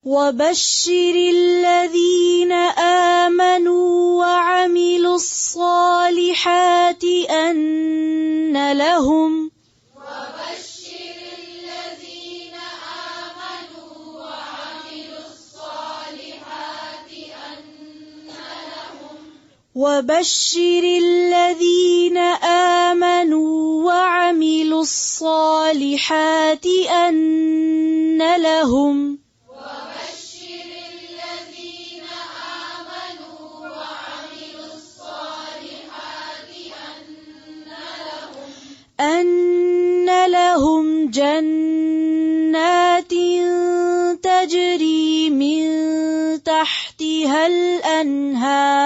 وَبَشِّرِ الَّذِينَ آمَنُوا وَعَمِلُوا الصَّالِحَاتِ أَنَّ لَهُمْ وَبَشِّرِ الَّذِينَ آمَنُوا وَعَمِلُوا الصَّالِحَاتِ أَنَّ لَهُمْ جنات تجري من تحتها الأنهار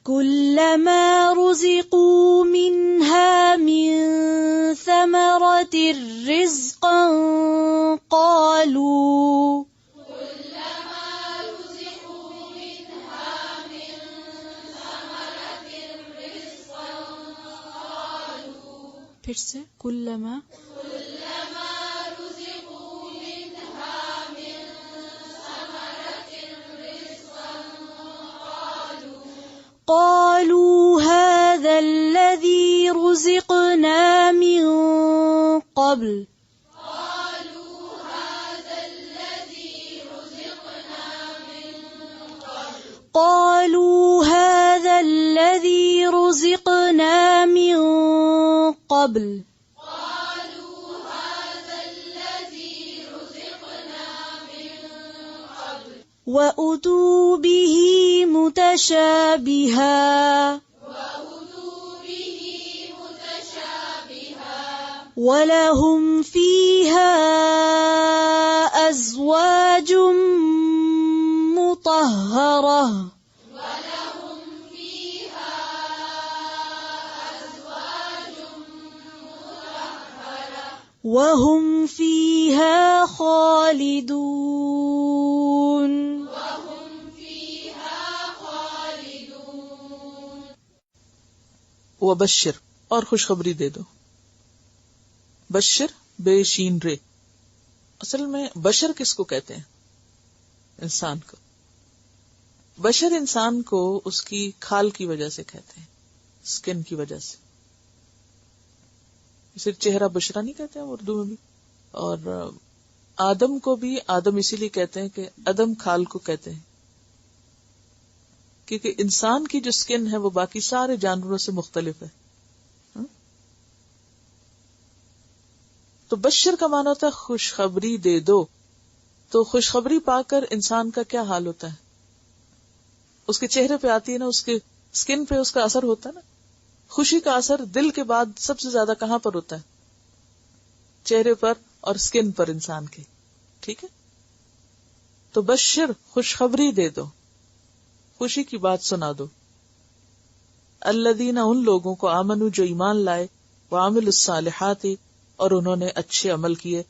كلما رزقوا منها من ثمرة رزقا قالوا پھر سے کلما رزقوا منها من ثمرة رزقا قالوا هذا الذي رزقنا من قبل قالوا هذا الذي رزقنا من قبل وأتوا به متشابها ولهم فيها أزواج مطهرة وهم فيها خالدون وبشر اور خوشخبری دے دو. بشر بے شین رے. اصل میں بشر کس کو کہتے ہیں؟ انسان کو. بشر انسان کو اس کی کھال کی وجہ سے کہتے ہیں، اسکن کی وجہ سے. اسے چہرہ بشرا نہیں کہتے ہیں اردو میں بھی. اور آدم کو بھی آدم اسی لیے کہتے ہیں کہ ادم کھال کو کہتے ہیں، کیونکہ انسان کی جو اسکن ہے وہ باقی سارے جانوروں سے مختلف ہے. تو بشر کا معنی ہوتا ہے خوشخبری دے دو. تو خوشخبری پا کر انسان کا کیا حال ہوتا ہے؟ اس کے چہرے پہ آتی ہے نا، اس کے اسکن پہ اس کا اثر ہوتا ہے نا. خوشی کا اثر دل کے بعد سب سے زیادہ کہاں پر ہوتا ہے؟ چہرے پر اور اسکن پر انسان کے. ٹھیک ہے، تو بشر خوشخبری دے دو، خوشی کی بات سنا دو. الذین ان لوگوں کو آمنو جو ایمان لائے، وعملوا الصالحات اور انہوں نے اچھے عمل کیے.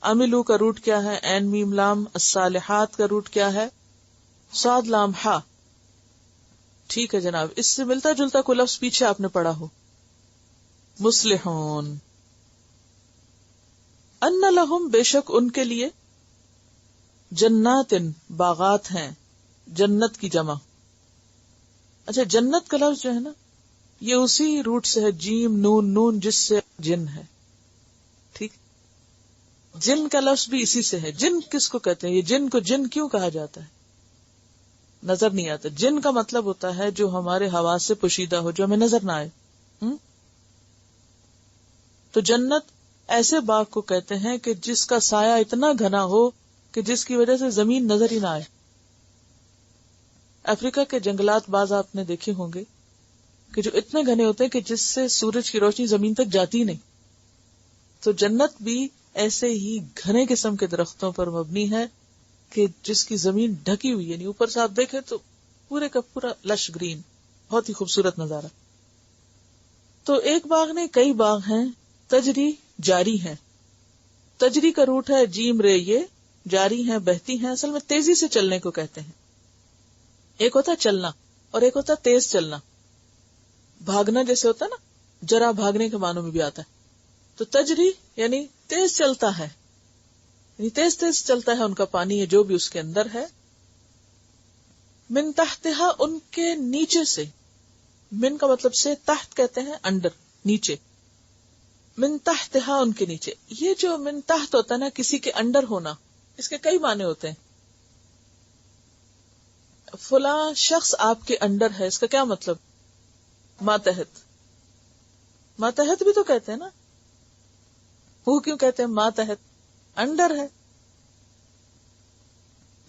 عملو کا روٹ کیا ہے؟ عین میم لام. الصالحات کا روٹ کیا ہے؟ صاد لام ہا. ٹھیک ہے جناب، اس سے ملتا جلتا کوئی لفظ پیچھے آپ نے پڑھا ہو. مصلحون. ان لہم بے شک ان کے لیے، جنات باغات ہیں، جنت کی جمع. اچھا، جنت کا لفظ جو ہے نا یہ اسی روٹ سے ہے، جیم نون نون، جس سے جن ہے. ٹھیک، جن کا لفظ بھی اسی سے ہے. جن کس کو کہتے ہیں؟ یہ جن کو جن کیوں کہا جاتا ہے؟ نظر نہیں آتا. جن کا مطلب ہوتا ہے جو ہمارے حواس سے پوشیدہ ہو، جو ہمیں نظر نہ آئے. تو جنت ایسے باغ کو کہتے ہیں کہ جس کا سایہ اتنا گھنا ہو کہ جس کی وجہ سے زمین نظر ہی نہ آئے. افریقہ کے جنگلات بعض آپ نے دیکھے ہوں گے کہ جو اتنے گھنے ہوتے ہیں کہ جس سے سورج کی روشنی زمین تک جاتی نہیں. تو جنت بھی ایسے ہی گھنے قسم کے درختوں پر مبنی ہے کہ جس کی زمین ڈھکی ہوئی، یعنی اوپر سے آپ دیکھیں تو پورے کا پورا لش گرین، بہت ہی خوبصورت نظارہ. تو ایک باغ نہیں، کئی باغ ہیں. تجری جاری ہیں. تجری کا روٹ ہے جیم رے. یہ جاری ہیں، بہتی ہیں. اصل میں تیزی سے چلنے کو کہتے ہیں. ایک ہوتا ہے چلنا اور ایک ہوتا ہے تیز چلنا، بھاگنا جیسے ہوتا ہے نا، جرا بھاگنے کے معنوں میں بھی آتا ہے. تو تجری یعنی تیز چلتا ہے، یعنی تیز تیز چلتا ہے ان کا پانی ہے جو بھی اس کے اندر ہے. من تحتہا ان کے نیچے سے، من کا مطلب سے، تحت کہتے ہیں انڈر، نیچے. من تحتہا ان کے نیچے. یہ جو من تحت ہوتا ہے نا، کسی کے انڈر ہونا، اس کے کئی معنی ہوتے ہیں. فلاں شخص آپ کے انڈر ہے، اس کا کیا مطلب؟ ماتحت. ماتحت بھی تو کہتے ہیں نا، وہ کیوں کہتے ہیں ماتحت؟ انڈر ہے.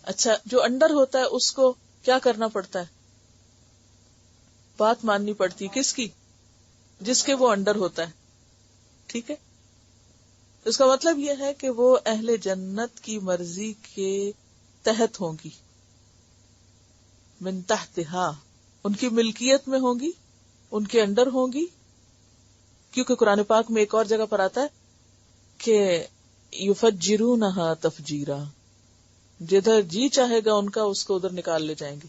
اچھا، جو انڈر ہوتا ہے اس کو کیا کرنا پڑتا ہے؟ بات ماننی پڑتی. کس کی؟ جس کے وہ انڈر ہوتا ہے. ٹھیک ہے، اس کا مطلب یہ ہے کہ وہ اہل جنت کی مرضی کے تحت ہوں گی. من تحتہا، ان کی ملکیت میں ہوں گی، ان کے انڈر ہوں گی. کیونکہ قرآن پاک میں ایک اور جگہ پر آتا ہے کہ یفجرونہا تفجیرا، جدھر جی چاہے گا ان کا اس کو ادھر نکال لے جائیں گے.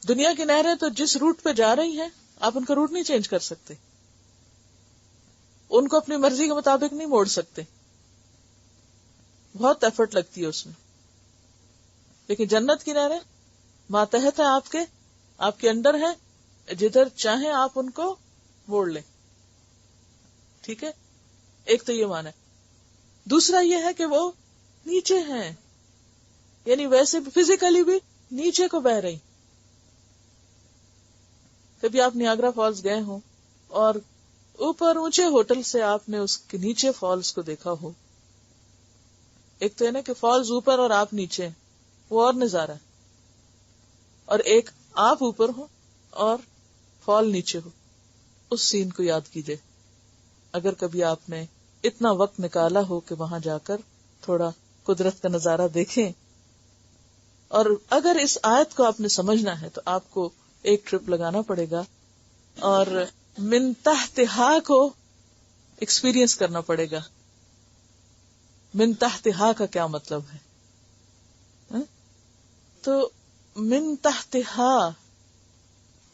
دنیا کی نہریں تو جس روٹ پہ جا رہی ہیں آپ ان کا روٹ نہیں چینج کر سکتے، ان کو اپنی مرضی کے مطابق نہیں موڑ سکتے، بہت ایفرٹ لگتی ہے اس میں. لیکن جنت کی نہریں ماتحت ہیں، آپ کے اندر ہیں، جدھر چاہیں آپ ان کو موڑ لیں. ٹھیک ہے، ایک تو یہ معنی ہے. دوسرا یہ ہے کہ وہ نیچے ہیں، یعنی ویسے بھی فزیکلی بھی نیچے کو بہ رہی. کبھی آپ نیاگرا فالز گئے ہوں اور اوپر اونچے ہوٹل سے آپ نے اس کے نیچے فالز کو دیکھا ہو. ایک تو ہے نا کہ فالز اوپر اور آپ نیچے ہیں، وہ اور نظارہ ہے. اور ایک آپ اوپر ہو اور فال نیچے ہو. اس سین کو یاد کیجئے اگر کبھی آپ نے اتنا وقت نکالا ہو کہ وہاں جا کر تھوڑا قدرت کا نظارہ دیکھیں. اور اگر اس آیت کو آپ نے سمجھنا ہے تو آپ کو ایک ٹرپ لگانا پڑے گا اور من تحتہا کو ایکسپیرینس کرنا پڑے گا. من تحتہا کا کیا مطلب ہے؟ تو من تحتہا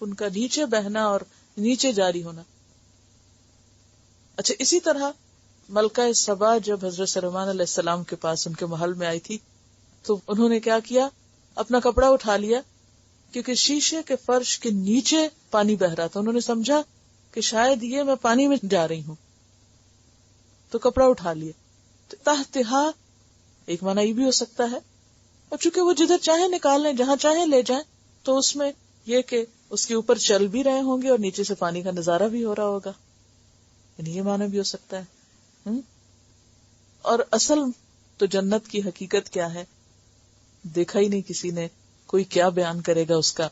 ان کا نیچے بہنا اور نیچے جاری ہونا. اچھا، اسی طرح ملکہ سبا جب حضرت سلیمان علیہ السلام کے پاس ان کے محل میں آئی تھی تو انہوں نے کیا کیا؟ اپنا کپڑا اٹھا لیا، کیونکہ شیشے کے فرش کے نیچے پانی بہ رہا تھا. انہوں نے سمجھا کہ شاید یہ میں پانی میں جا رہی ہوں، تو کپڑا اٹھا لیا. تحتہا ایک معنی یہ بھی ہو سکتا ہے، اور چونکہ وہ جدھر چاہیں نکال لیں، جہاں چاہیں لے جائیں، تو اس میں یہ کہ اس کے اوپر چل بھی رہے ہوں گے اور نیچے سے پانی کا نظارہ بھی ہو رہا ہوگا. یعنی یہ معنی بھی ہو سکتا ہے. اور اصل تو جنت کی حقیقت کیا ہے دیکھا ہی نہیں کسی نے، کوئی کیا بیان کرے گا اس کا.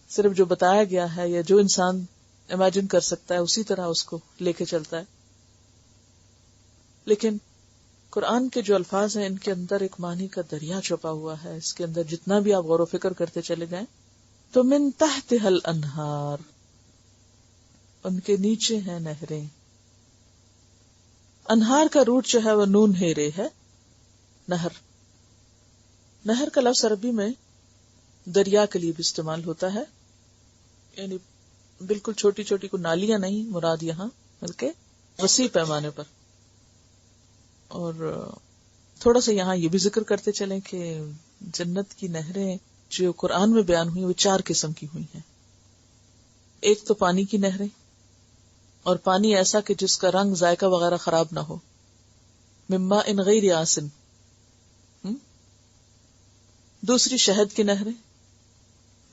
صرف جو بتایا گیا ہے یا جو انسان امیجن کر سکتا ہے اسی طرح اس کو لے کے چلتا ہے. لیکن قرآن کے جو الفاظ ہیں ان کے اندر ایک معنی کا دریا چھپا ہوا ہے. اس کے اندر جتنا بھی آپ غور و فکر کرتے چلے جائیں تو من تحتہا الانہار، ان کے نیچے ہیں نہریں. انہار کا روٹ جو ہے وہ نون ہے رے ہے، نہر. نہر کا لفظ عربی میں دریا کے لیے بھی استعمال ہوتا ہے، یعنی بالکل چھوٹی چھوٹی کو نالیاں نہیں مراد یہاں، بلکہ وسیع پیمانے پر. اور تھوڑا سا یہاں یہ بھی ذکر کرتے چلیں کہ جنت کی نہریں جو قرآن میں بیان ہوئی وہ 4 قسم کی ہوئی ہیں. ایک تو پانی کی نہریں، اور پانی ایسا کہ جس کا رنگ ذائقہ وغیرہ خراب نہ ہو. مما ان غیر آسن. دوسری شہد کی نہریں،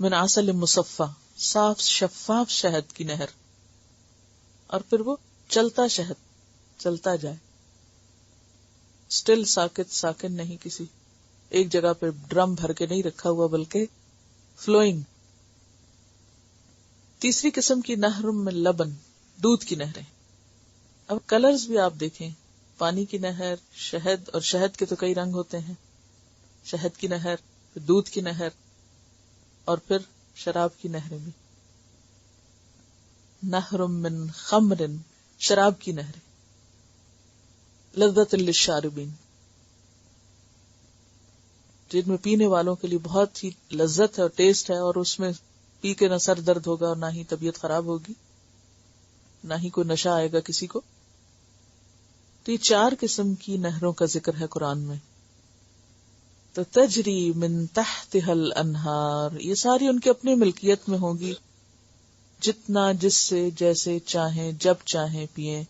من عسل مصفا، صاف شفاف شہد کی نہر. اور پھر وہ چلتا شہد، چلتا جائے، اسٹل ساکن نہیں، کسی ایک جگہ پہ ڈرم بھر کے نہیں رکھا ہوا بلکہ فلوئنگ. تیسری قسم کی نہر من لبن، دودھ کی نہریں. اب کلرز بھی آپ دیکھیں، پانی کی نہر، شہد، اور شہد کے تو کئی رنگ ہوتے ہیں. شہد کی نہر، پھر دودھ کی نہر، اور پھر شراب کی نہریں بھی. نہر من خمر، شراب کی نہریں. لذت للشاربین. جن میں پینے والوں کے لیے بہت ہی لذت ہے اور ٹیسٹ ہے، اور اس میں پی کے نہ سر درد ہوگا اور نہ ہی طبیعت خراب ہوگی، نہ ہی کوئی نشہ آئے گا کسی کو. تو یہ 4 قسم کی نہروں کا ذکر ہے قرآن میں. تو تجری من تحتها الانہار، یہ ساری ان کی اپنی ملکیت میں ہوں گی، جتنا جس سے جیسے چاہیں جب چاہیں پیئیں.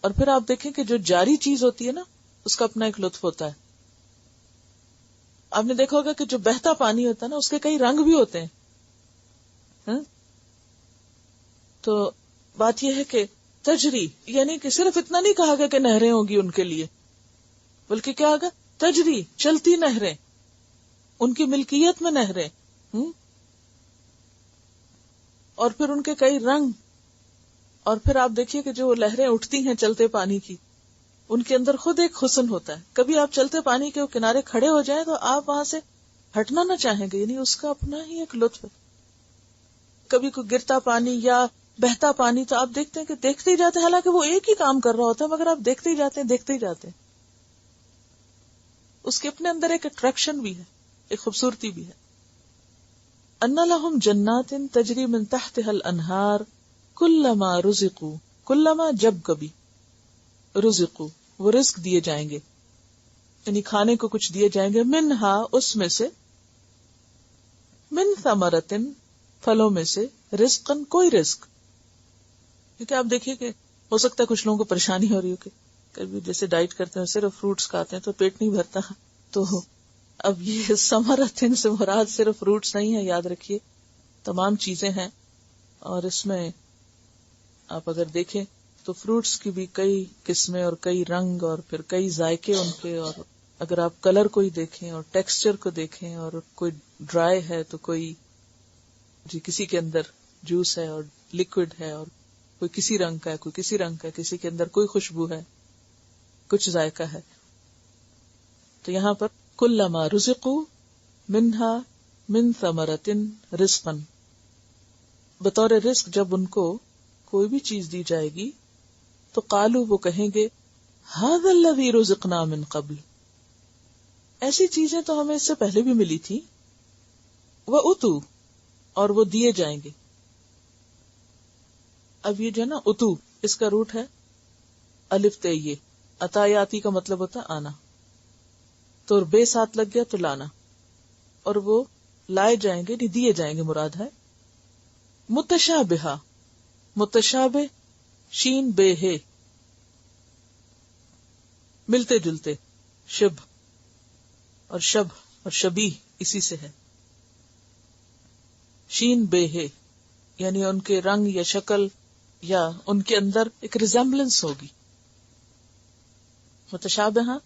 اور پھر آپ دیکھیں کہ جو جاری چیز ہوتی ہے نا، اس کا اپنا ایک لطف ہوتا ہے. آپ نے دیکھا ہوگا کہ جو بہتا پانی ہوتا ہے نا، اس کے کئی رنگ بھی ہوتے ہیں. تو بات یہ ہے کہ تجری یعنی کہ صرف اتنا نہیں کہا گیا کہ نہریں ہوگی ان کے لیے، بلکہ کیا ہوگا؟ تجری، چلتی نہریں، ان کی ملکیت میں نہریں. اور پھر ان کے کئی رنگ. اور پھر آپ دیکھیے کہ جو لہریں اٹھتی ہیں چلتے پانی کی، ان کے اندر خود ایک حسن ہوتا ہے. کبھی آپ چلتے پانی کے کنارے کھڑے ہو جائیں تو آپ وہاں سے ہٹنا نہ چاہیں گے، یعنی اس کا اپنا ہی ایک لطف ہے. کبھی کوئی گرتا پانی یا بہتا پانی تو آپ دیکھتے ہیں کہ دیکھتے ہی جاتے ہیں، حالانکہ وہ ایک ہی کام کر رہا ہوتا ہے، مگر آپ دیکھتے ہی جاتے ہیں، دیکھتے ہی جاتے ہیں. اس کے اپنے اندر ایک اٹریکشن بھی ہے، ایک خوبصورتی بھی ہے. ان لہم جنات تجری من تحتها الانہار کلما رزقوا، کلما جب کبھی، رزقوا وہ رزق دیے جائیں گے، یعنی کھانے کو کچھ دیے جائیں گے، منہا اس میں سے، من ثمرۃ پھلوں میں سے، رزقن کوئی رزق. کیونکہ آپ دیکھیے کہ ہو سکتا ہے کچھ لوگوں کو پریشانی ہو رہی ہو کہ کبھی جیسے ڈائٹ کرتے ہیں صرف فروٹس کھاتے ہیں تو پیٹ نہیں بھرتا. تو اب یہ ثمرۃ سے مراد صرف فروٹس نہیں ہے، یاد رکھیے تمام چیزیں ہیں. اور اس میں آپ اگر دیکھیں تو فروٹس کی بھی کئی قسمیں اور کئی رنگ اور پھر کئی ذائقے ان کے. اور اگر آپ کلر کو ہی دیکھیں اور ٹیکسچر کو دیکھیں، اور کوئی ڈرائی ہے تو کوئی کسی کے اندر جوس ہے اور لکوڈ ہے، اور کوئی کسی رنگ کا ہے، کوئی کسی رنگ کا ہے، کسی کے اندر کوئی خوشبو ہے، کچھ ذائقہ ہے. تو یہاں پر کلما رزقوا منہا من ثمرۃ رزقا، بطور رزق جب ان کو کوئی بھی چیز دی جائے گی تو قالوا وہ کہیں گے ھذا الذی رزقنا من قبل، ایسی چیزیں تو ہمیں اس سے پہلے بھی ملی تھی. وَأُتُوا اور وہ دیے جائیں گے. اب یہ جو ہے نا اتو، اس کا روٹ ہے الف تے. یہ عطایاتی کا مطلب ہوتا ہے آنا، تو بے ساتھ لگ گیا تو لانا. اور وہ لائے جائیں گے، نہیں دیے جائیں گے مراد ہے. متشابہہ، متشابہ شین بے ہے، ملتے جلتے، شبہ اور شب اور شبیہ اسی سے ہے. شین بے ہے یعنی ان کے رنگ یا شکل یا ان کے اندر ایک ریزمبلنس ہوگی. متشابہہ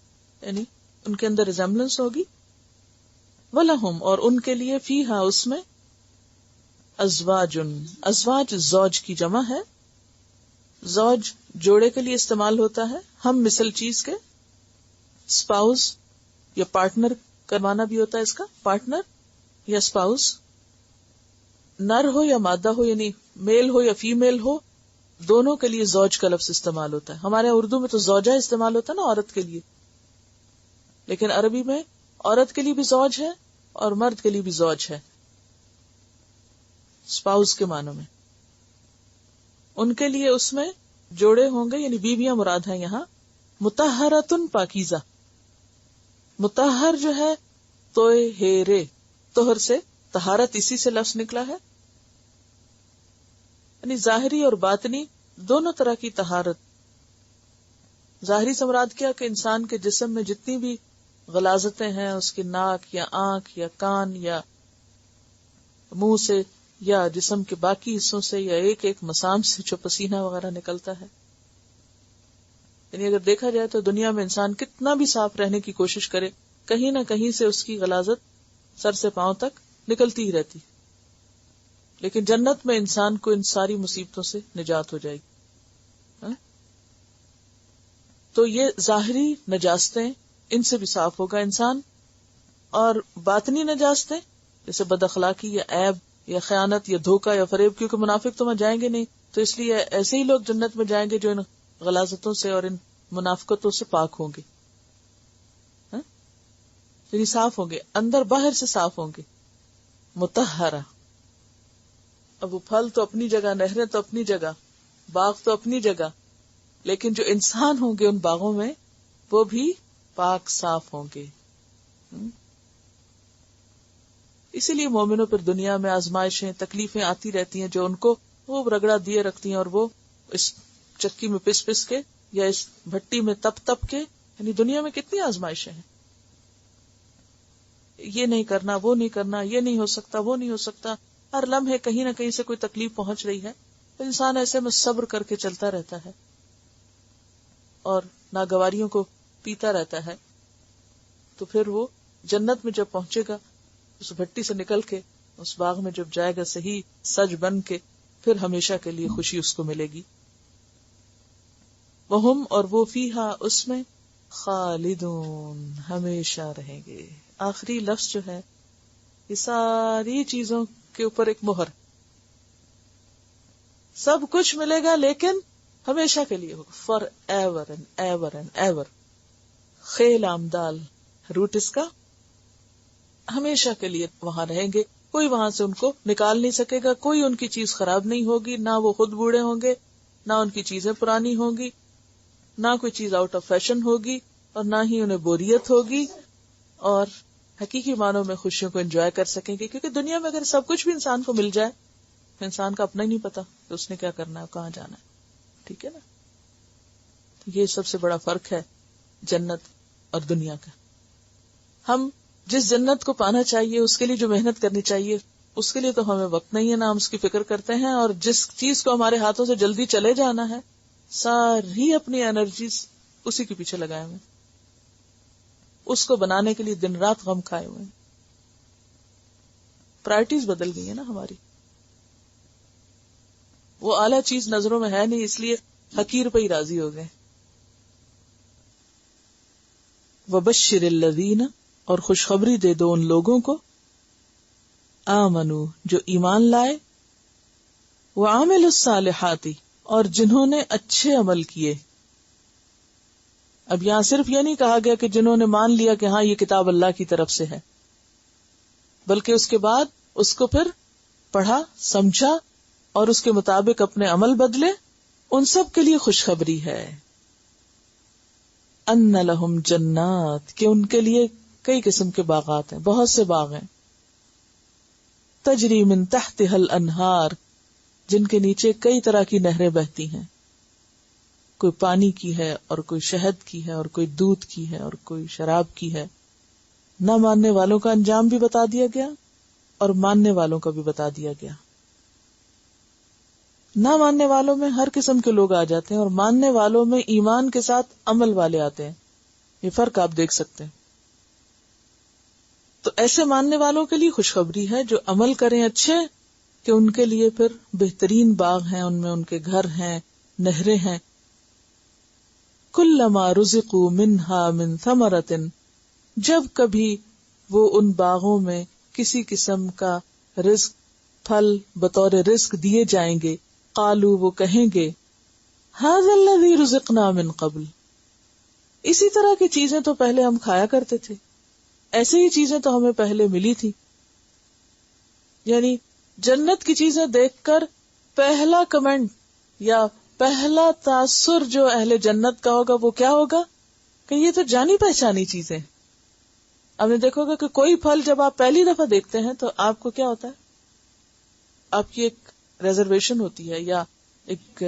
یعنی ان کے اندر ریزمبلنس ہوگی. وَلَهُمْ اور ان کے لیے فیہا اس میں ازواج، ازواج زوج کی جمع ہے. زوج جوڑے کے لیے استعمال ہوتا ہے، ہم مثل چیز کے. اسپاؤز یا پارٹنر کا معنی بھی ہوتا ہے اس کا، پارٹنر یا اسپاؤز. نر ہو یا مادہ ہو، یعنی میل ہو یا فیمیل ہو، دونوں کے لیے زوج کا لفظ استعمال ہوتا ہے. ہمارے اردو میں تو زوجہ استعمال ہوتا ہے نا عورت کے لیے، لیکن عربی میں عورت کے لیے بھی زوج ہے اور مرد کے لیے بھی زوج ہے، اسپاؤز کے معنوں میں. ان کے لیے اس میں جوڑے ہوں گے، یعنی بیویاں مراد ہیں یہاں. مطہرۃ پاکیزہ، مطہر جو ہے توئے ہیرے، طہر سے طہارت اسی سے لفظ نکلا ہے، یعنی ظاہری اور باطنی دونوں طرح کی طہارت. ظاہری سے مراد کیا کہ انسان کے جسم میں جتنی بھی غلاظتیں ہیں، اس کی ناک یا آنکھ یا کان یا منہ سے یا جسم کے باقی حصوں سے یا ایک ایک مسام سے جو پسینہ وغیرہ نکلتا ہے. یعنی اگر دیکھا جائے تو دنیا میں انسان کتنا بھی صاف رہنے کی کوشش کرے، کہیں نہ کہیں سے اس کی غلاظت سر سے پاؤں تک نکلتی ہی رہتی. لیکن جنت میں انسان کو ان ساری مصیبتوں سے نجات ہو جائے گی. تو یہ ظاہری نجاستیں، ان سے بھی صاف ہوگا انسان. اور باطنی نجاستیں جیسے بد اخلاقی یا عیب یا خیانت یا دھوکہ یا فریب، کیونکہ منافق تو وہاں جائیں گے نہیں، تو اس لیے ایسے ہی لوگ جنت میں جائیں گے جو ان غلاظتوں سے اور ان منافقتوں سے پاک ہوں گے. یعنی صاف ہوں گے، اندر باہر سے صاف ہوں گے. مطہرہ، اب وہ پھل تو اپنی جگہ، نہریں تو اپنی جگہ، باغ تو اپنی جگہ، لیکن جو انسان ہوں گے ان باغوں میں وہ بھی پاک صاف ہوں گے. اسی لیے مومنوں پر دنیا میں آزمائشیں، تکلیفیں آتی رہتی ہیں جو ان کو خوب رگڑا دیے رکھتی ہیں، اور وہ اس چکی میں پس پس کے یا اس بھٹی میں تپ تپ کے، یعنی دنیا میں کتنی آزمائشیں ہیں. یہ نہیں کرنا، وہ نہیں کرنا، یہ نہیں ہو سکتا، وہ نہیں ہو سکتا، ہر لمحے کہیں نہ کہیں سے کوئی تکلیف پہنچ رہی ہے. انسان ایسے میں صبر کر کے چلتا رہتا ہے اور ناگواریوں کو پیتا رہتا ہے، تو پھر وہ جنت میں جب پہنچے گا، اس بھٹی سے نکل کے اس باغ میں جب جائے گا صحیح سج بن کے، پھر ہمیشہ کے لیے خوشی اس کو ملے گی. وہم، اور وہ فیہا، اس میں، خالدون، ہمیشہ رہیں گے. آخری لفظ جو ہے یہ ساری چیزوں کے اوپر ایک مہر. سب کچھ ملے گا لیکن ہمیشہ کے لیے ہوگا، for ever and ever and ever. خیل آمدال روٹ اس کا، ہمیشہ کے لیے وہاں رہیں گے. کوئی وہاں سے ان کو نکال نہیں سکے گا، کوئی ان کی چیز خراب نہیں ہوگی، نہ وہ خود بوڑھے ہوں گے، نہ ان کی چیزیں پرانی ہوں گی، نہ کوئی چیز آؤٹ آف فیشن ہوگی، اور نہ ہی انہیں بوریت ہوگی، اور حقیقی معنوں میں خوشیوں کو انجوائے کر سکیں گے. کیونکہ دنیا میں اگر سب کچھ بھی انسان کو مل جائے تو انسان کا اپنا ہی نہیں پتا کہ اس نے کیا کرنا ہے، کہاں جانا ہے. ٹھیک ہے نا؟ یہ سب سے بڑا فرق ہے جنت اور دنیا کا. ہم جس جنت کو پانا چاہیے، اس کے لیے جو محنت کرنی چاہیے، اس کے لیے تو ہمیں وقت نہیں ہے، نہ ہم اس کی فکر کرتے ہیں. اور جس چیز کو ہمارے ہاتھوں سے جلدی چلے جانا ہے، ساری اپنی انرجیز اسی کے پیچھے لگائے ہوئے، اس کو بنانے کے لیے دن رات غم کھائے ہوئے. پرائرٹیز بدل گئی ہیں نا ہماری. وہ اعلیٰ چیز نظروں میں ہے نہیں، اس لیے حقیر پہ ہی راضی ہو گئے. وبشر الذین، اور خوشخبری دے دو ان لوگوں کو، آمنو، جو ایمان لائے، وعملوا الصالحات، اور جنہوں نے اچھے عمل کیے. اب یہاں صرف یہ نہیں کہا گیا کہ جنہوں نے مان لیا کہ ہاں یہ کتاب اللہ کی طرف سے ہے، بلکہ اس کے بعد اس کو پھر پڑھا، سمجھا اور اس کے مطابق اپنے عمل بدلے. ان سب کے لیے خوشخبری ہے. ان لہم جنات، کہ ان کے لیے کئی قسم کے باغات ہیں، بہت سے باغ ہیں. تجری من تحتها الانہار، جن کے نیچے کئی طرح کی نہریں بہتی ہیں. کوئی پانی کی ہے، اور کوئی شہد کی ہے، اور کوئی دودھ کی ہے، اور کوئی شراب کی ہے. نہ ماننے والوں کا انجام بھی بتا دیا گیا اور ماننے والوں کا بھی بتا دیا گیا. نہ ماننے والوں میں ہر قسم کے لوگ آ جاتے ہیں، اور ماننے والوں میں ایمان کے ساتھ عمل والے آتے ہیں. یہ فرق آپ دیکھ سکتے ہیں. تو ایسے ماننے والوں کے لیے خوشخبری ہے جو عمل کریں اچھے، کہ ان کے لیے پھر بہترین باغ ہیں، ان میں ان کے گھر ہیں، نہریں ہیں. کلما رزقوا منہا من ثمرۃ، جب کبھی وہ ان باغوں میں کسی قسم کا رزق، پھل بطور رزق دیے جائیں گے، قالوا، وہ کہیں گے، ھذا الذی رزقنا من قبل، اسی طرح کی چیزیں تو پہلے ہم کھایا کرتے تھے، ایسے ہی چیزیں تو ہمیں پہلے ملی تھی. یعنی جنت کی چیزیں دیکھ کر پہلا کمنٹ یا پہلا تاثر جو اہل جنت کا ہوگا وہ کیا ہوگا کہ یہ تو جانی پہچانی چیزیں. آپ نے دیکھو گا کہ کوئی پھل جب آپ پہلی دفعہ دیکھتے ہیں تو آپ کو کیا ہوتا ہے، آپ کی ایک ریزرویشن ہوتی ہے، یا ایک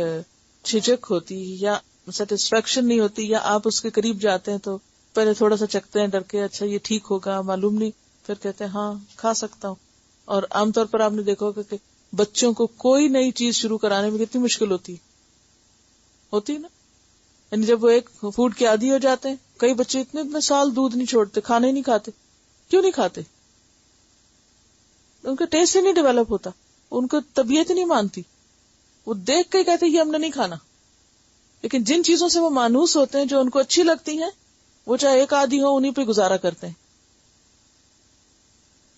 جھجک ہوتی ہے، یا سیٹسفیکشن نہیں ہوتی، یا آپ اس کے قریب جاتے ہیں تو پہلے تھوڑا سا چکھتے ہیں ڈر کے، اچھا یہ ٹھیک ہوگا، معلوم نہیں، پھر کہتے ہیں ہاں کھا سکتا ہوں. اور عام طور پر آپ نے دیکھا ہوگا کہ بچوں کو کوئی نئی چیز شروع کرانے میں کتنی مشکل ہوتی نا. یعنی جب وہ ایک فوڈ کے عادی ہو جاتے ہیں، کئی بچے اتنے سال دودھ نہیں چھوڑتے، کھانا ہی نہیں کھاتے. کیوں نہیں کھاتے؟ ان کا ٹیسٹ ہی نہیں ڈیولپ ہوتا، ان کو طبیعت ہی نہیں مانتی، وہ دیکھ کے کہتے یہ ہم نے نہیں کھانا. لیکن جن چیزوں سے وہ مانوس ہوتے ہیں، جو ان کو اچھی لگتی ہیں، وہ چاہے ایک آدھی ہو انہیں پہ گزارا کرتے ہیں.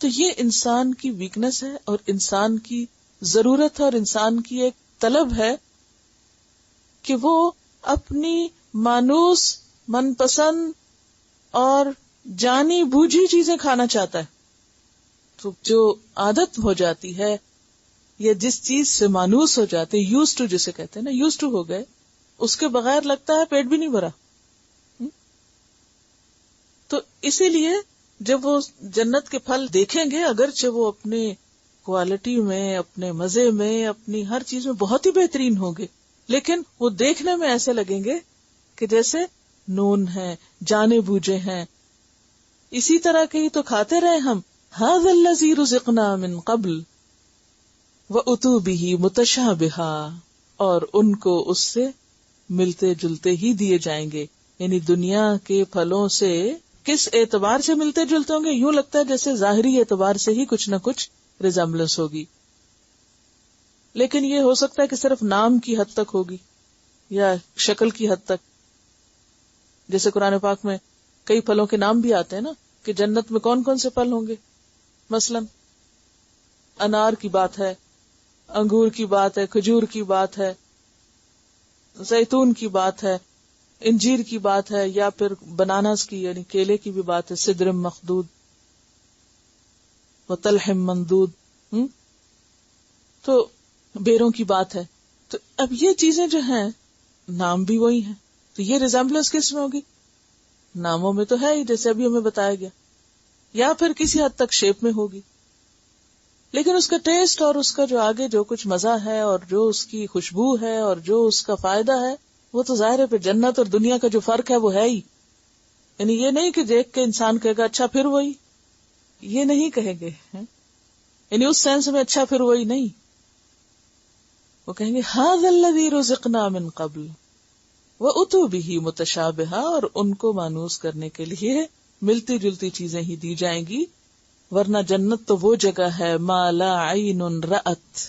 تو یہ انسان کی ویکنس ہے، اور انسان کی ضرورت ہے، اور انسان کی ایک طلب ہے کہ وہ اپنی مانوس، من پسند اور جانی بوجھی چیزیں کھانا چاہتا ہے. تو جو عادت ہو جاتی ہے یا جس چیز سے مانوس ہو جاتے، یوز ٹو جسے کہتے ہیں نا، یوز ٹو ہو گئے، اس کے بغیر لگتا ہے پیٹ بھی نہیں بھرا. تو اسی لیے جب وہ جنت کے پھل دیکھیں گے، اگرچہ وہ اپنے کوالٹی میں، اپنے مزے میں، اپنی ہر چیز میں بہت ہی بہترین ہوں گے، لیکن وہ دیکھنے میں ایسے لگیں گے کہ جیسے نون ہے، جانے بوجھے ہیں. اسی طرح کے ہی تو کھاتے رہے ہم. هذا الذی رزقنا من قبل واتوا به متشابہا، اور ان کو اس سے ملتے جلتے ہی دیے جائیں گے. یعنی دنیا کے پھلوں سے کس اعتبار سے ملتے جلتے ہوں گے؟ یوں لگتا ہے جیسے ظاہری اعتبار سے ہی کچھ نہ کچھ ریزمبلنس ہوگی، لیکن یہ ہو سکتا ہے کہ صرف نام کی حد تک ہوگی یا شکل کی حد تک. جیسے قرآن پاک میں کئی پھلوں کے نام بھی آتے ہیں نا، کہ جنت میں کون کون سے پھل ہوں گے. مثلا انار کی بات ہے، انگور کی بات ہے، کھجور کی بات ہے، زیتون کی بات ہے، انجیر کی بات ہے، یا پھر بناناس کی یعنی کیلے کی بھی بات ہے، سدر مخدود و طلح ممدود، تو بیروں کی بات ہے. تو اب یہ چیزیں جو ہیں نام بھی وہی ہیں، تو یہ ریزمبلنس کس میں ہوگی؟ ناموں میں تو ہے ہی، جیسے ابھی ہمیں بتایا گیا، یا پھر کسی حد تک شیپ میں ہوگی، لیکن اس کا ٹیسٹ اور اس کا جو آگے جو کچھ مزہ ہے اور جو اس کی خوشبو ہے اور جو اس کا فائدہ ہے، وہ تو ظاہر ہے. پھر جنت اور دنیا کا جو فرق ہے وہ ہے ہی. یعنی یہ نہیں کہ دیکھ کے انسان کہے گا اچھا پھر وہی، یہ نہیں کہیں گے، یعنی اس سینس میں اچھا پھر وہی نہیں. وہ کہیں گے ھذا الذی رزقنا من قبل واتوا بہ متشابہا، اور ان کو مانوس کرنے کے لیے ملتی جلتی چیزیں ہی دی جائیں گی. ورنہ جنت تو وہ جگہ ہے ما لا عین رأت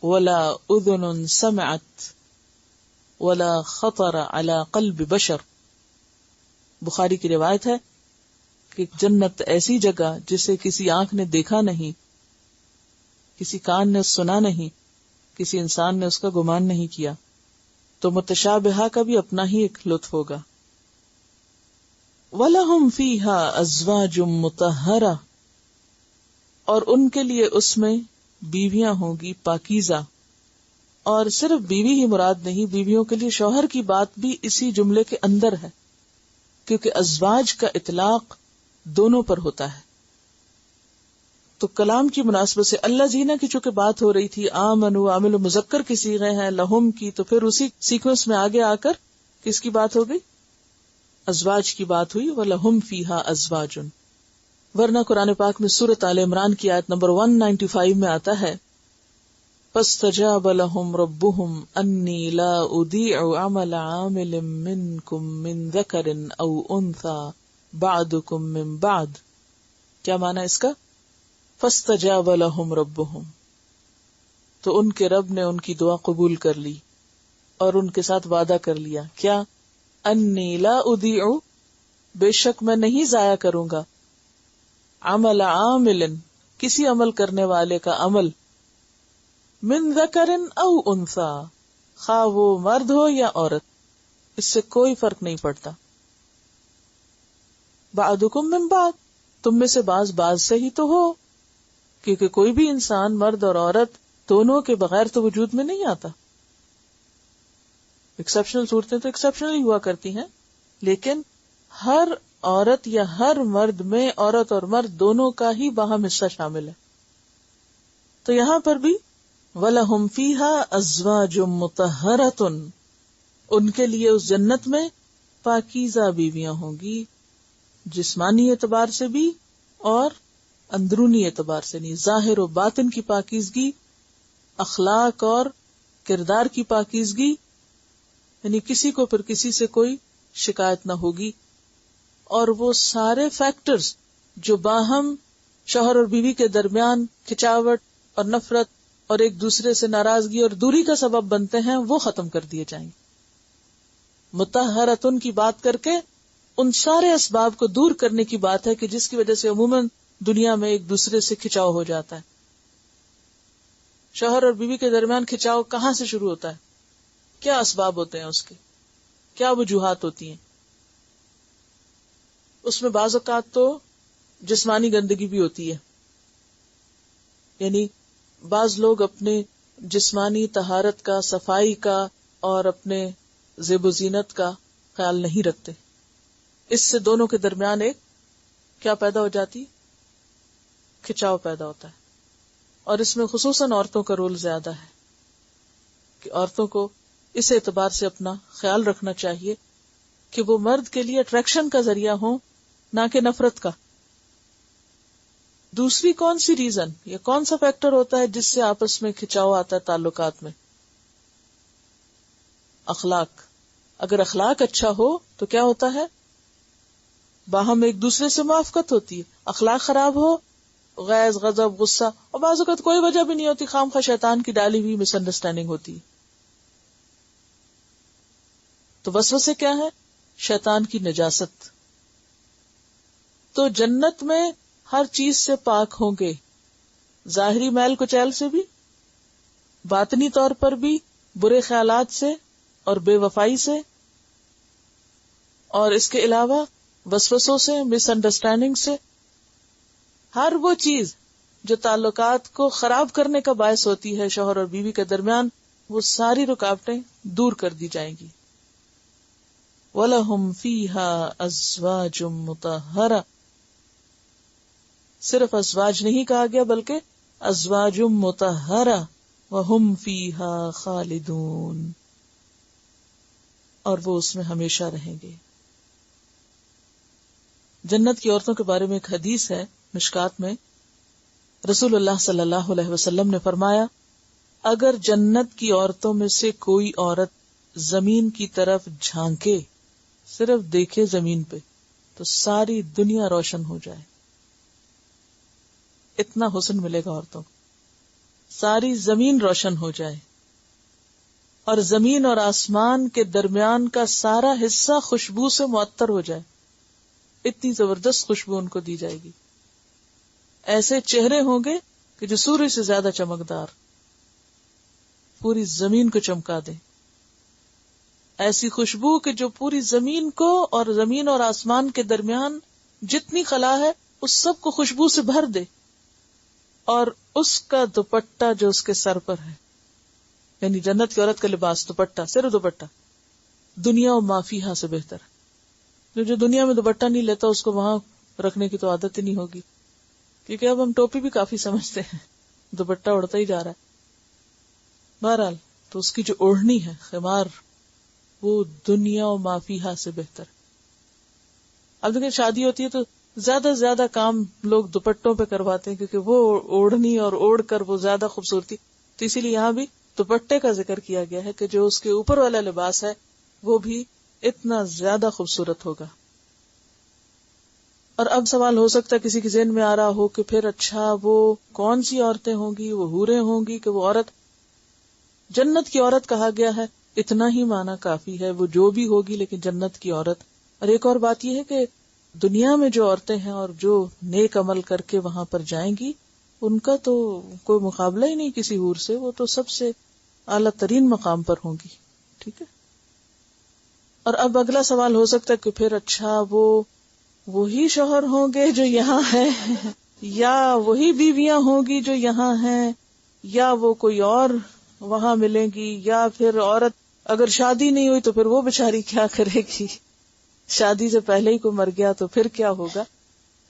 ولا اذن سمعت ولا خطر علی قلب بشر. بخاری کی روایت ہے کہ جنت ایسی جگہ جسے کسی آنکھ نے دیکھا نہیں، کسی کان نے سنا نہیں، کسی انسان نے اس کا گمان نہیں کیا. تو متشابہہ کا بھی اپنا ہی ایک لطف ہوگا. وَلَهُمْ فِيهَا أَزْوَاجٌ مُطَهَّرَةٌ، اور ان کے لیے اس میں بیویاں ہوں گی پاکیزہ. اور صرف بیوی ہی مراد نہیں، بیویوں کے لیے شوہر کی بات بھی اسی جملے کے اندر ہے، کیونکہ ازواج کا اطلاق دونوں پر ہوتا ہے. تو کلام کی مناسبت سے اللہ زینہ کی چونکہ بات ہو رہی تھی، آمنوا عامل مذکر کی صیغے ہیں، لہم کی، تو پھر اسی سیکوینس میں آگے آ کر کس کی بات ہو گئی؟ ازواج کی بات ہوئی. وَلَهُمْ فِيهَا أَزْوَاجٌ. ورنہ قرآن پاک میں سورۃ آل عمران کی آیت نمبر 195 میں آتا ہے فَاسْتَجَابَ لَهُمْ رَبُّهُمْ أَنِّي لَا أُضِيعُ عَمَلَ عَامِلٍ مِّنكُم مِّن ذَكَرٍ أَوْ أُنثَىٰ بَعْضُكُم مِّن بَعْضٍ. کیا معنی اس کا؟ فَاسْتَجَابَ لَهُمْ رَبُّهُمْ، تو ان کے رب نے ان کی دعا قبول کر لی اور ان کے ساتھ وعدہ کر لیا. کیا؟ أَنِّي لَا أُضِيعُ، بے شک میں نہیں ضائع کروں گا، عمل عامل، کسی عمل کرنے والے کا عمل، من ذکر او انثی، خواہ وہ مرد ہو یا عورت، اس سے کوئی فرق نہیں پڑتا. بعضکم من بعض، تم میں سے بعض سے ہی تو ہو، کیونکہ کوئی بھی انسان مرد اور عورت دونوں کے بغیر تو وجود میں نہیں آتا. ایکسیپشنل صورتیں تو ایکسیپشنل ہی ہوا کرتی ہیں، لیکن ہر عورت یا ہر مرد میں عورت اور مرد دونوں کا ہی باہم حصہ شامل ہے. تو یہاں پر بھی وَلَهُمْ فِيهَا أَزْوَاجٌ مُطَهَّرَةٌ، ان کے لیے اس جنت میں پاکیزہ بیویاں ہوں گی، جسمانی اعتبار سے بھی اور اندرونی اعتبار سے نہیں، ظاہر و باطن کی پاکیزگی، اخلاق اور کردار کی پاکیزگی، یعنی کسی کو پھر کسی سے کوئی شکایت نہ ہوگی. اور وہ سارے فیکٹرز جو باہم شوہر اور بیوی کے درمیان کھچاوٹ اور نفرت اور ایک دوسرے سے ناراضگی اور دوری کا سبب بنتے ہیں وہ ختم کر دیے جائیں گے. مطہرتن کی بات کر کے ان سارے اسباب کو دور کرنے کی بات ہے کہ جس کی وجہ سے عموماً دنیا میں ایک دوسرے سے کھچاؤ ہو جاتا ہے. شوہر اور بیوی کے درمیان کھچاؤ کہاں سے شروع ہوتا ہے؟ کیا اسباب ہوتے ہیں اس کے؟ کیا وجوہات ہوتی ہیں؟ اس میں بعض اوقات تو جسمانی گندگی بھی ہوتی ہے، یعنی بعض لوگ اپنے جسمانی طہارت کا، صفائی کا اور اپنے زیب و زینت کا خیال نہیں رکھتے. اس سے دونوں کے درمیان ایک کیا پیدا ہو جاتی، کھچاؤ پیدا ہوتا ہے. اور اس میں خصوصاً عورتوں کا رول زیادہ ہے کہ عورتوں کو اس اعتبار سے اپنا خیال رکھنا چاہیے کہ وہ مرد کے لیے اٹریکشن کا ذریعہ ہوں، نہ کہ نفرت کا. دوسری کون سی ریزن یا کون سا فیکٹر ہوتا ہے جس سے آپس میں کھچاؤ آتا ہے تعلقات میں؟ اخلاق. اگر اخلاق اچھا ہو تو کیا ہوتا ہے، باہم ایک دوسرے سے موافقت ہوتی ہے. اخلاق خراب ہو، غیظ، غضب، غصہ، اور بعض اوقات کوئی وجہ بھی نہیں ہوتی، خام خواہ شیطان کی ڈالی ہوئی مس انڈرسٹینڈنگ ہوتی ہے. تو وسوسے کیا ہے؟ شیطان کی نجاست. تو جنت میں ہر چیز سے پاک ہوں گے، ظاہری میل کچیل سے بھی، باطنی طور پر بھی، برے خیالات سے اور بے وفائی سے، اور اس کے علاوہ وسوسوں سے، مس انڈرسٹینڈنگ سے. ہر وہ چیز جو تعلقات کو خراب کرنے کا باعث ہوتی ہے شوہر اور بیوی کے درمیان، وہ ساری رکاوٹیں دور کر دی جائیں گی. وَلَهُمْ فِيهَا أَزْوَاجٌ مُطَهَّرَةٌ. صرف ازواج نہیں کہا گیا بلکہ ازواج مطہرہ وَهُمْ فِيهَا خَالِدُونَ، اور وہ اس میں ہمیشہ رہیں گے. جنت کی عورتوں کے بارے میں ایک حدیث ہے مشکات میں، رسول اللہ صلی اللہ علیہ وسلم نے فرمایا، اگر جنت کی عورتوں میں سے کوئی عورت زمین کی طرف جھانکے، صرف دیکھے زمین پہ، تو ساری دنیا روشن ہو جائے. اتنا حسن ملے گا عورتوں کو، ساری زمین روشن ہو جائے، اور زمین اور آسمان کے درمیان کا سارا حصہ خوشبو سے معطر ہو جائے. اتنی زبردست خوشبو ان کو دی جائے گی. ایسے چہرے ہوں گے کہ جو سورج سے زیادہ چمکدار، پوری زمین کو چمکا دے. ایسی خوشبو کہ جو پوری زمین کو اور زمین اور آسمان کے درمیان جتنی خلا ہے اس سب کو خوشبو سے بھر دے. اور اس کا دوپٹہ جو اس کے سر پر ہے، یعنی جنت کی عورت کا لباس، دوپٹہ، صرف دوپٹہ، دنیا و ما فیہا سے بہتر ہے. جو دنیا میں دوپٹہ نہیں لیتا اس کو وہاں رکھنے کی تو عادت ہی نہیں ہوگی، کیونکہ اب ہم ٹوپی بھی کافی سمجھتے ہیں، دوپٹہ اڑتا ہی جا رہا ہے. بہرحال تو اس کی جو اوڑھنی ہے، خمار، وہ دنیا و ما فیہا سے بہتر. اب دیکھیں شادی ہوتی ہے تو زیادہ سے زیادہ کام لوگ دوپٹوں پہ کرواتے ہیں، کیونکہ وہ اوڑھنی اور اوڑھ کر وہ زیادہ خوبصورتی. تو اسی لیے یہاں بھی دوپٹے کا ذکر کیا گیا ہے کہ جو اس کے اوپر والا لباس ہے وہ بھی اتنا زیادہ خوبصورت ہوگا. اور اب سوال ہو سکتا ہے کسی کے ذہن میں آ رہا ہو کہ پھر اچھا وہ کون سی عورتیں ہوں گی، وہ حوریں ہوں گی کہ وہ عورت؟ جنت کی عورت کہا گیا ہے، اتنا ہی معنی کافی ہے، وہ جو بھی ہوگی لیکن جنت کی عورت. اور ایک اور بات یہ ہے کہ دنیا میں جو عورتیں ہیں اور جو نیک عمل کر کے وہاں پر جائیں گی، ان کا تو کوئی مقابلہ ہی نہیں کسی حور سے، وہ تو سب سے اعلیٰ ترین مقام پر ہوں گی. ٹھیک ہے. اور اب اگلا سوال ہو سکتا ہے کہ پھر اچھا وہ وہی شوہر ہوں گے جو یہاں ہیں، یا وہی بیویاں ہوں گی جو یہاں ہیں، یا وہ کوئی اور وہاں ملیں گی، یا پھر عورت اگر شادی نہیں ہوئی تو پھر وہ بیچاری کیا کرے گی، شادی سے پہلے ہی کوئی مر گیا تو پھر کیا ہوگا؟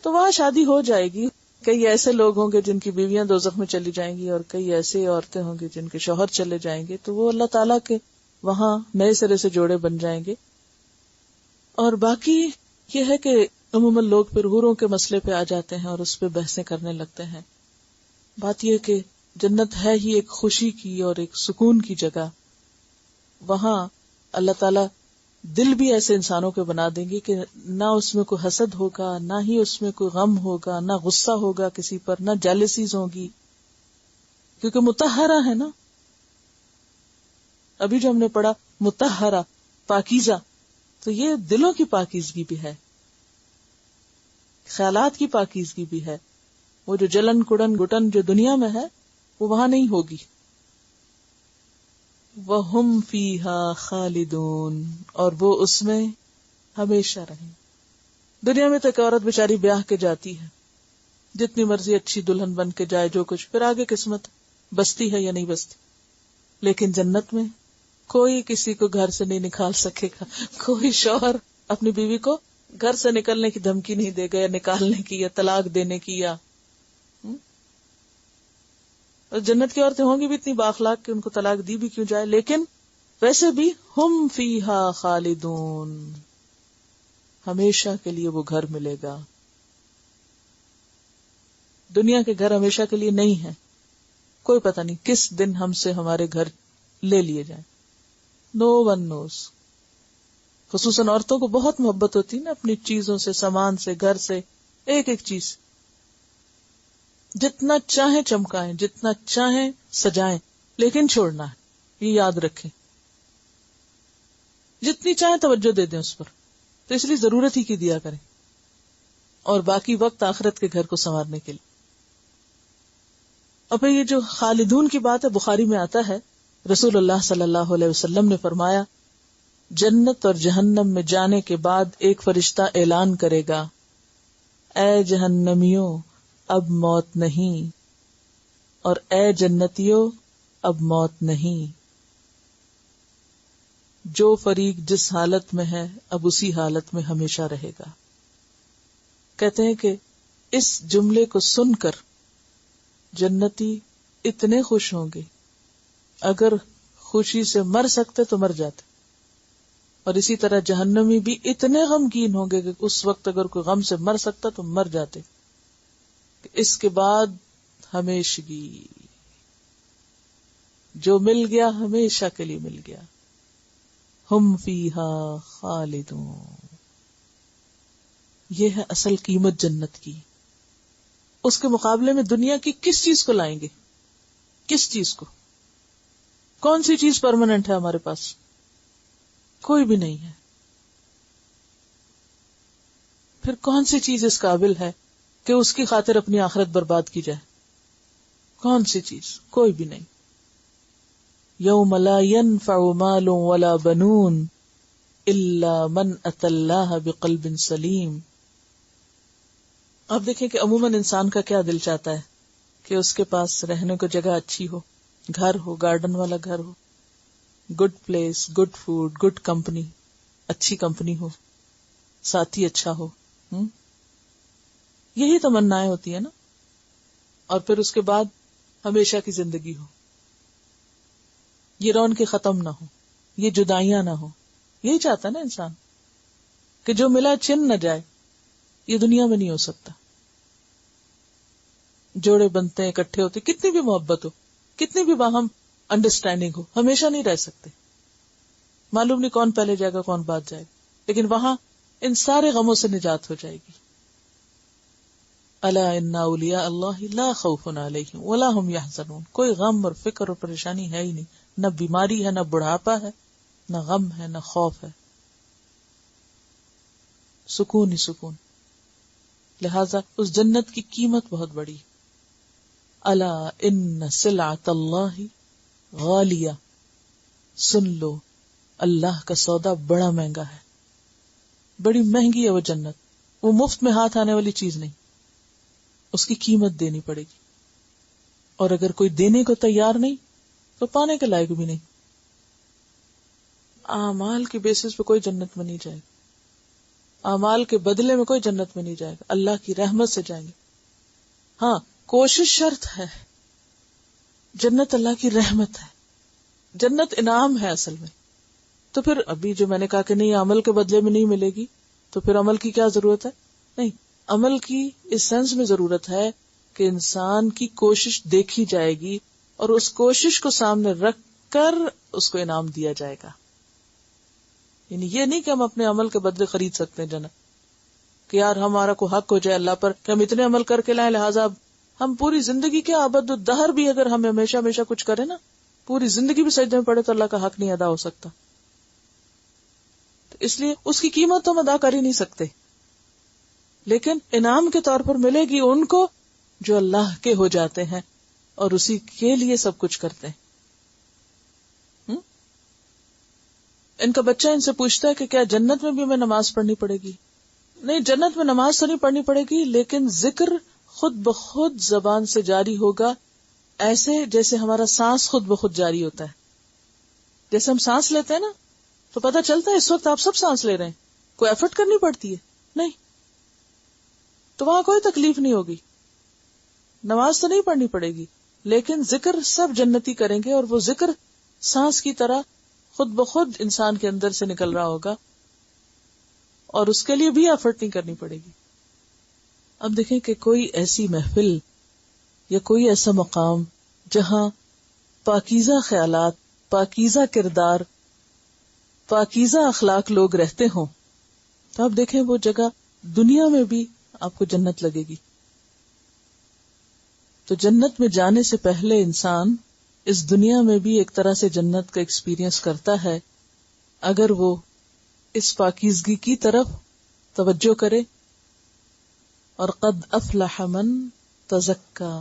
تو وہاں شادی ہو جائے گی. کئی ایسے لوگ ہوں گے جن کی بیویاں دوزخ میں چلی جائیں گی، اور کئی ایسے عورتیں ہوں گی جن کے شوہر چلے جائیں گے، تو وہ اللہ تعالیٰ کے وہاں نئے سرے سے جوڑے بن جائیں گے. اور باقی یہ ہے کہ عموماً لوگ پھر حوروں کے مسئلے پہ آ جاتے ہیں اور اس پہ بحثیں کرنے لگتے ہیں. بات یہ کہ جنت ہے ہی ایک خوشی کی اور ایک سکون کی جگہ. وہاں اللہ تعالیٰ دل بھی ایسے انسانوں کے بنا دیں گے کہ نہ اس میں کوئی حسد ہوگا، نہ ہی اس میں کوئی غم ہوگا، نہ غصہ ہوگا کسی پر، نہ جیلسیز ہوگی، کیونکہ مطہرہ ہے نا. ابھی جو ہم نے پڑھا مطہرہ، پاکیزہ، تو یہ دلوں کی پاکیزگی بھی ہے، خیالات کی پاکیزگی بھی ہے. وہ جو جلن کڑن گٹن جو دنیا میں ہے وہ وہاں نہیں ہوگی. وَهُمْ فِيهَا خَالِدُونَ، اور وہ اس میں ہمیشہ رہیں. دنیا میں تو ایک عورت بیچاری بیاہ کے جاتی ہے، جتنی مرضی اچھی دلہن بن کے جائے، جو کچھ، پھر آگے قسمت بستی ہے یا نہیں بستی. لیکن جنت میں کوئی کسی کو گھر سے نہیں نکال سکے گا، کوئی شوہر اپنی بیوی کو گھر سے نکلنے کی دھمکی نہیں دے گا، یا نکالنے کی، یا طلاق دینے کی، یا اور جنت کی عورتیں ہوں گی بھی اتنی بااخلاق کہ ان کو طلاق دی بھی کیوں جائے. لیکن ویسے بھی ہم فیہا خالدون، ہمیشہ کے لیے وہ گھر ملے گا. دنیا کے گھر ہمیشہ کے لیے نہیں ہے، کوئی پتہ نہیں کس دن ہم سے ہمارے گھر لے لیے جائیں. نو ون نوز. خصوصاً عورتوں کو بہت محبت ہوتی ہے نا اپنی چیزوں سے، سامان سے، گھر سے، ایک ایک چیز. جتنا چاہیں چمکائیں، جتنا چاہیں سجائیں، لیکن چھوڑنا ہے، یہ یاد رکھیں. جتنی چاہیں توجہ دے دیں اس پر، تو اس لیے ضرورت ہی کی دیا کریں، اور باقی وقت آخرت کے گھر کو سنوارنے کے لیے. اور پھر یہ جو خالدون کی بات ہے، بخاری میں آتا ہے رسول اللہ صلی اللہ علیہ وسلم نے فرمایا، جنت اور جہنم میں جانے کے بعد ایک فرشتہ اعلان کرے گا، اے جہنمیوں اب موت نہیں، اور اے جنتیوں اب موت نہیں. جو فریق جس حالت میں ہے اب اسی حالت میں ہمیشہ رہے گا. کہتے ہیں کہ اس جملے کو سن کر جنتی اتنے خوش ہوں گے، اگر خوشی سے مر سکتے تو مر جاتے، اور اسی طرح جہنمی بھی اتنے غمگین ہوں گے کہ اس وقت اگر کوئی غم سے مر سکتا تو مر جاتے. اس کے بعد ہمیشگی، جو مل گیا ہمیشہ کے لیے مل گیا. ہم فیہا خالدون. یہ ہے اصل قیمت جنت کی. اس کے مقابلے میں دنیا کی کس چیز کو لائیں گے؟ کس چیز کو؟ کون سی چیز پرماننٹ ہے ہمارے پاس؟ کوئی بھی نہیں ہے. پھر کون سی چیز اس قابل ہے کہ اس کی خاطر اپنی آخرت برباد کی جائے؟ کون سی چیز؟ کوئی بھی نہیں. یوم لا ينفع مال ولا بنون الا من اتى الله بقلب سلیم. آپ دیکھیں کہ عموماً انسان کا کیا دل چاہتا ہے کہ اس کے پاس رہنے کو جگہ اچھی ہو، گھر ہو، گارڈن والا گھر ہو، good place, good food, good company, اچھی کمپنی ہو، ساتھی اچھا ہو. یہی تمنائیں ہوتی ہے نا. اور پھر اس کے بعد ہمیشہ کی زندگی ہو، یہ رونقیں ختم نہ ہو، یہ جدائیاں نہ ہو. یہی چاہتا ہے نا انسان کہ جو ملا چھن نہ جائے. یہ دنیا میں نہیں ہو سکتا. جوڑے بنتے ہیں، اکٹھے ہوتے، کتنی بھی محبت ہو، کتنی بھی باہم انڈرسٹینڈنگ ہو، ہمیشہ نہیں رہ سکتے. معلوم نہیں کون پہلے جائے گا، کون بعد جائے گا، لیکن وہاں ان سارے غموں سے نجات ہو جائے گی. الا ان اولیاء اللہ لا خوف علیہم ولا هم يحزنون. کوئی غم اور فکر اور پریشانی ہے ہی نہیں. نہ بیماری ہے، نہ بڑھاپا ہے، نہ غم ہے، نہ خوف ہے. سکون ہی سکون. لہذا اس جنت کی قیمت بہت بڑی. الا ان سلعۃ اللہ غالیہ. سن لو، اللہ کا سودا بڑا مہنگا ہے، بڑی مہنگی ہے وہ جنت. وہ مفت میں ہاتھ آنے والی چیز نہیں، اس کی قیمت دینی پڑے گی. اور اگر کوئی دینے کو تیار نہیں تو پانے کے لائق بھی نہیں. اعمال کی بیسس پہ کوئی جنت میں نہیں جائے گا، اعمال کے بدلے میں کوئی جنت میں نہیں جائے گا، اللہ کی رحمت سے جائیں گے. ہاں، کوشش شرط ہے. جنت اللہ کی رحمت ہے، جنت انعام ہے اصل میں. تو پھر ابھی جو میں نے کہا کہ نہیں عمل کے بدلے میں نہیں ملے گی، تو پھر عمل کی کیا ضرورت ہے؟ نہیں، عمل کی اس سینس میں ضرورت ہے کہ انسان کی کوشش دیکھی جائے گی اور اس کوشش کو سامنے رکھ کر اس کو انعام دیا جائے گا. یعنی یہ نہیں کہ ہم اپنے عمل کے بدلے خرید سکتے ہیں جنت، کہ یار ہمارا کو حق ہو جائے اللہ پر کہ ہم اتنے عمل کر کے لائیں، لہٰذا ہم پوری زندگی کے آبد الدہر بھی اگر ہم ہمیشہ ہمیشہ کچھ کریں نا، پوری زندگی بھی سجدے میں پڑے تو اللہ کا حق نہیں ادا ہو سکتا. تو اس لیے اس کی قیمت تو ہم ادا کر ہی نہیں سکتے، لیکن انعام کے طور پر ملے گی ان کو جو اللہ کے ہو جاتے ہیں اور اسی کے لیے سب کچھ کرتے ہیں. ان کا بچہ ان سے پوچھتا ہے کہ کیا جنت میں بھی ہمیں نماز پڑھنی پڑے گی؟ نہیں، جنت میں نماز تو نہیں پڑھنی پڑے گی، لیکن ذکر خود بخود زبان سے جاری ہوگا، ایسے جیسے ہمارا سانس خود بخود جاری ہوتا ہے. جیسے ہم سانس لیتے ہیں نا تو پتہ چلتا ہے اس وقت آپ سب سانس لے رہے ہیں، کوئی ایفرٹ کرنی پڑتی ہے نہیں، تو وہاں کوئی تکلیف نہیں ہوگی. نماز تو نہیں پڑھنی پڑے گی، لیکن ذکر سب جنتی کریں گے، اور وہ ذکر سانس کی طرح خود بخود انسان کے اندر سے نکل رہا ہوگا، اور اس کے لیے بھی ایفرٹ نہیں کرنی پڑے گی. اب دیکھیں کہ کوئی ایسی محفل یا کوئی ایسا مقام جہاں پاکیزہ خیالات، پاکیزہ کردار، پاکیزہ اخلاق لوگ رہتے ہوں، تو آپ دیکھیں وہ جگہ دنیا میں بھی آپ کو جنت لگے گی. تو جنت میں جانے سے پہلے انسان اس دنیا میں بھی ایک طرح سے جنت کا ایکسپیرینس کرتا ہے اگر وہ اس پاکیزگی کی طرف توجہ کرے. اور قد افلح من تزکا،